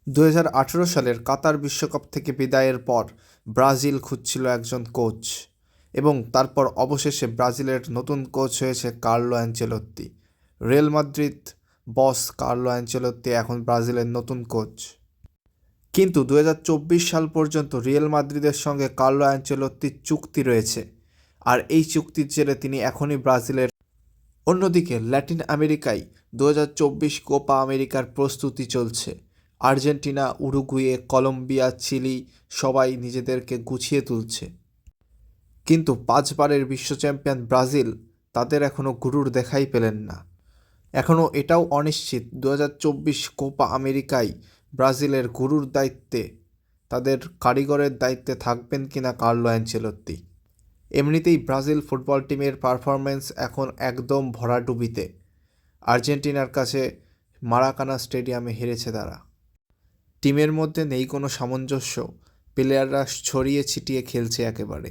2018 সালের কাতার বিশ্বকাপ থেকে বিদায়ের পর ব্রাজিল খুঁজছিল একজন কোচ এবং তারপর অবশেষে ব্রাজিলের নতুন কোচ হয়েছে কার্লো অ্যানচেলত্তি। রিয়াল মাদ্রিদ বস কার্লো অ্যানচেলত্তি এখন ব্রাজিলের নতুন কোচ। কিন্তু 2024 সাল পর্যন্ত রিয়াল মাদ্রিদের সঙ্গে কার্লো অ্যানচেলত্তির চুক্তি রয়েছে, আর এই চুক্তির জেরে তিনি এখনই ব্রাজিলের। অন্যদিকে ল্যাটিন আমেরিকায় 2024 কোপা আমেরিকার প্রস্তুতি চলছে। আর্জেন্টিনা, উরুগুয়ে, কলম্বিয়া, চিলি সবাই নিজেদেরকে গুছিয়ে তুলছে। কিন্তু 5বারের বিশ্ব চ্যাম্পিয়ন ব্রাজিল তাদের এখনও গুরুর দেখাই পেলেন না। এখনও এটাও অনিশ্চিত 2024 কোপা আমেরিকায় ব্রাজিলের গুরুর দায়িত্বে, তাদের কারিগরের দায়িত্বে থাকবেন কিনা কার্লো অ্যানচেলত্তি। এমনিতেই ব্রাজিল ফুটবল টিমের পারফরম্যান্স এখন একদম ভরাডুবিতে। আর্জেন্টিনার কাছে মারাকানা স্টেডিয়ামে হেরেছে তারা। টিমের মধ্যে নেই কোনো সামঞ্জস্য, প্লেয়াররা ছড়িয়ে ছিটিয়ে খেলছে একেবারে।